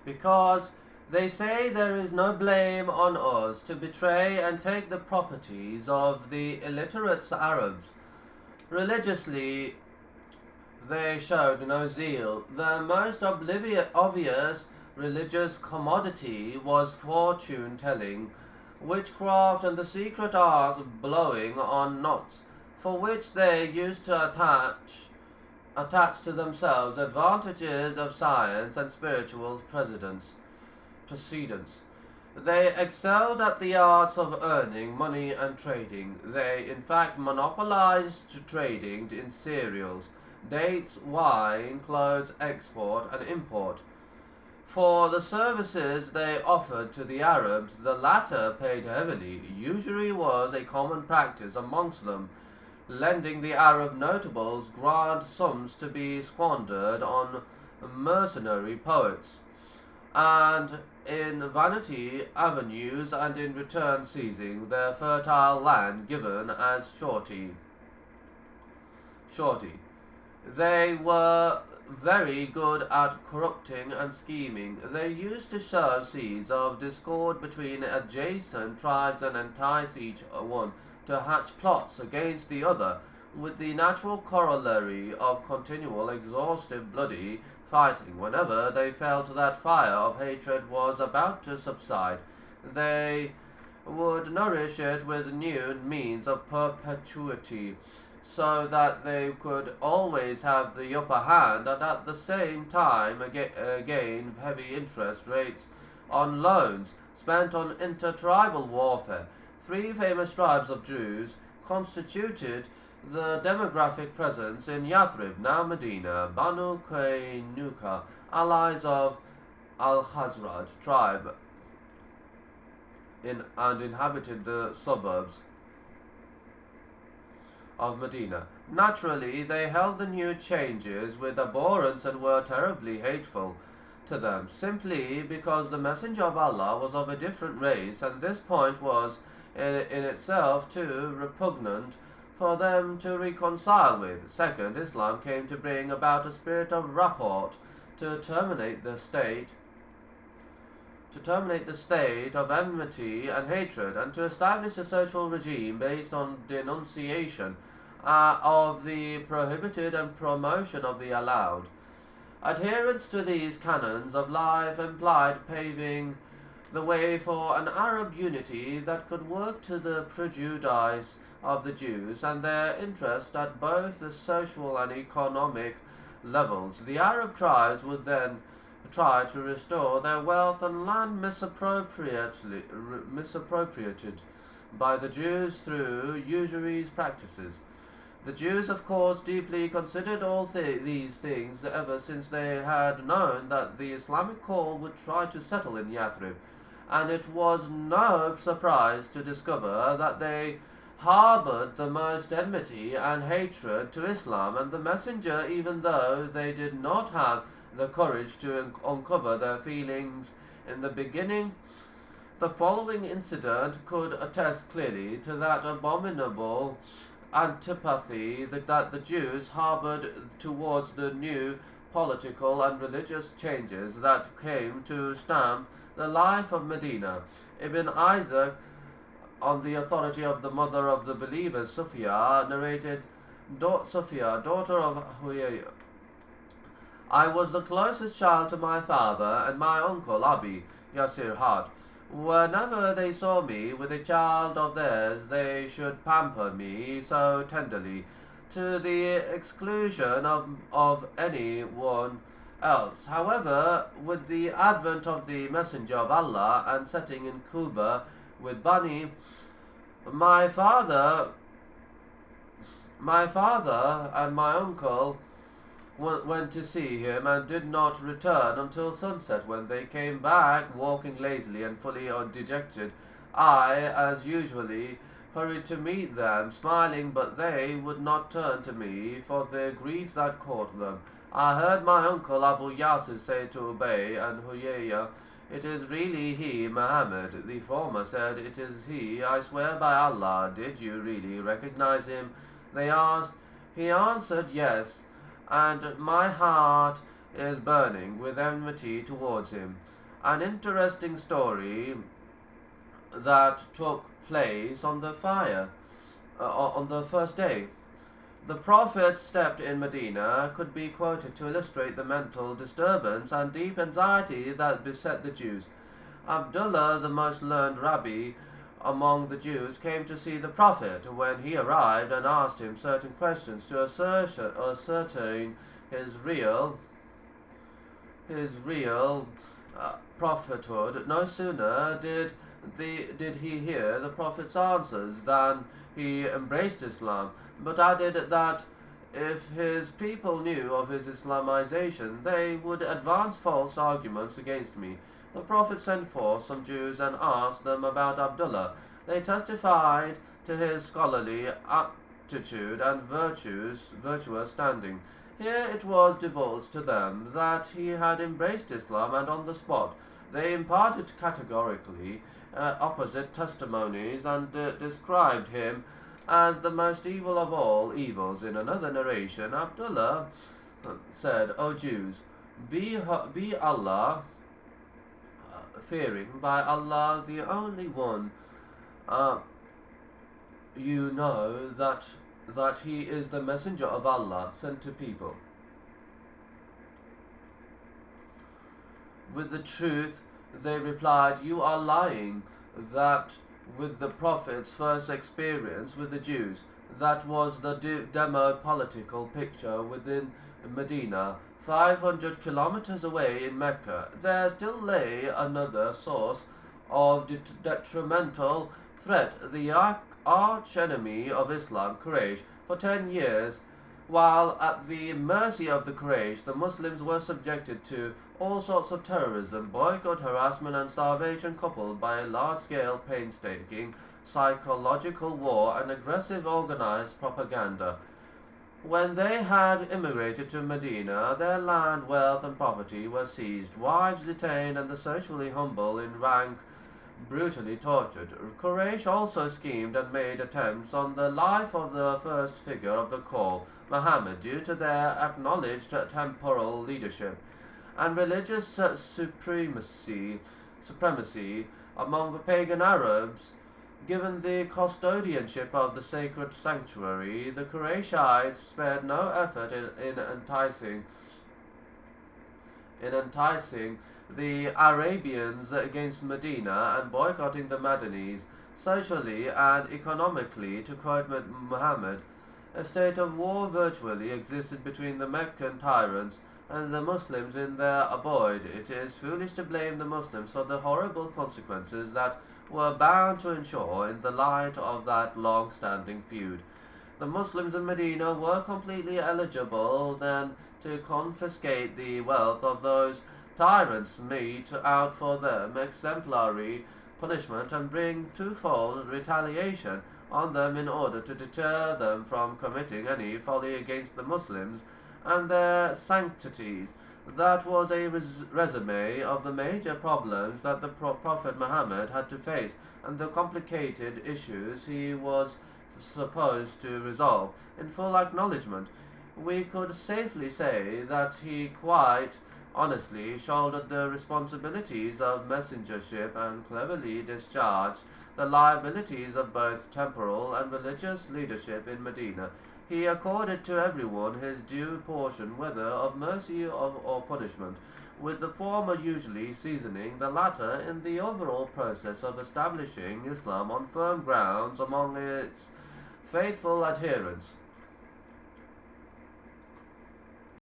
because they say there is no blame on us to betray and take the properties of the illiterate Arabs. Religiously, they showed no zeal. The most obvious religious commodity was fortune telling, witchcraft, and the secret art of blowing on knots, for which they used to attach to themselves advantages of science and spiritual precedence. They excelled at the arts of earning money and trading. They, in fact, monopolized trading in cereals, dates, wine, clothes, export and import. For the services they offered to the Arabs, the latter paid heavily. Usury was a common practice amongst them, lending the Arab notables grand sums to be squandered on mercenary poets, and in vanity avenues, and in return seizing their fertile land given as shorty. They were very good at corrupting and scheming. They used to sow seeds of discord between adjacent tribes and entice each one to hatch plots against the other, with the natural corollary of continual, exhaustive, bloody fighting. Whenever they felt that fire of hatred was about to subside, they would nourish it with new means of perpetuity, so that they could always have the upper hand, and at the same time gain heavy interest rates on loans spent on intertribal warfare. Three famous tribes of Jews constituted the demographic presence in Yathrib, now Medina: Banu Qaynuqa, allies of Al-Khazraj tribe, and inhabited the suburbs of Medina. Naturally, they held the new changes with abhorrence and were terribly hateful to them, simply because the Messenger of Allah was of a different race, and this point was in itself too repugnant for them to reconcile with. Second, Islam came to bring about a spirit of rapport to terminate the state of enmity and hatred, and to establish a social regime based on denunciation of the prohibited and promotion of the allowed. Adherence to these canons of life implied paving the way for an Arab unity that could work to the prejudice of the Jews and their interest at both the social and economic levels. The Arab tribes would then try to restore their wealth and land misappropriated by the Jews through usuries practices. The Jews, of course, deeply considered all these things ever since they had known that the Islamic call would try to settle in Yathrib, and it was no surprise to discover that they harbored the most enmity and hatred to Islam and the Messenger, even though they did not have the courage to uncover their feelings in the beginning. The following incident could attest clearly to that abominable antipathy that the Jews harbored towards the new political and religious changes that came to stamp the life of Medina. Ibn Isaac, on the authority of the mother of the believers, Sophia, narrated, Sophia, daughter of Huyay, I was the closest child to my father, and my uncle Abi Yasir had. Whenever they saw me with a child of theirs, they should pamper me so tenderly, to the exclusion of any one else. However, with the advent of the Messenger of Allah and setting in Kuba with Bani, my father and my uncle went to see him and did not return until sunset. When they came back, walking lazily and fully dejected, I, as usually, hurried to meet them, smiling, but they would not turn to me for the grief that caught them. I heard my uncle Abu Yasir say to Ubay and Huyayya, "It is really he, Muhammad." The former said, "It is he, I swear by Allah. Did you really recognize him?" They asked. He answered, "Yes," and my heart is burning with enmity towards him. An interesting story that took place on the fire on the first day. The Prophet stepped in Medina could be quoted to illustrate the mental disturbance and deep anxiety that beset the Jews. Abdullah, the most learned rabbi among the Jews, came to see the Prophet when he arrived and asked him certain questions to ascertain his real prophethood. No sooner did he hear the Prophet's answers than he embraced Islam, but added that if his people knew of his Islamization, they would advance false arguments against me. The Prophet sent forth some Jews and asked them about Abdullah. They testified to his scholarly aptitude and virtuous standing. Here it was divulged to them that he had embraced Islam, and on the spot they imparted categorically opposite testimonies and described him as the most evil of all evils. In another narration, Abdullah said, O Jews, be Allah fearing, by Allah the only one. You know that he is the messenger of Allah sent to people with the truth. They replied, you are lying. That with the Prophet's first experience with the Jews, that was the demo-political picture within Medina. 500 kilometers away in Mecca, there still lay another source of detrimental threat, the arch-enemy of Islam, Quraysh. For 10 years, while at the mercy of the Quraysh, the Muslims were subjected to all sorts of terrorism, boycott, harassment, and starvation, coupled by a large-scale, painstaking psychological war and aggressive organized propaganda. When they had immigrated to Medina, their land, wealth, and property were seized, wives detained, and the socially humble in rank brutally tortured. Quraysh also schemed and made attempts on the life of the first figure of the call, Muhammad, due to their acknowledged temporal leadership and religious supremacy among the pagan Arabs. Given the custodianship of the sacred sanctuary, the Qurayshites spared no effort in enticing the Arabians against Medina and boycotting the Madanis. Socially and economically, to quote Muhammad, a state of war virtually existed between the Meccan tyrants and the Muslims in their abode. It is foolish to blame the Muslims for the horrible consequences that were bound to ensure in the light of that long-standing feud. The Muslims in Medina were completely eligible then to confiscate the wealth of those tyrants, mete out for them exemplary punishment, and bring twofold retaliation on them in order to deter them from committing any folly against the Muslims and their sanctities. That was a resume of the major problems that the Prophet Muhammad had to face and the complicated issues he was supposed to resolve. In full acknowledgement, we could safely say that he quite honestly shouldered the responsibilities of messengership and cleverly discharged the liabilities of both temporal and religious leadership in Medina. He accorded to everyone his due portion, whether of mercy or punishment, with the former usually seasoning the latter in the overall process of establishing Islam on firm grounds among its faithful adherents.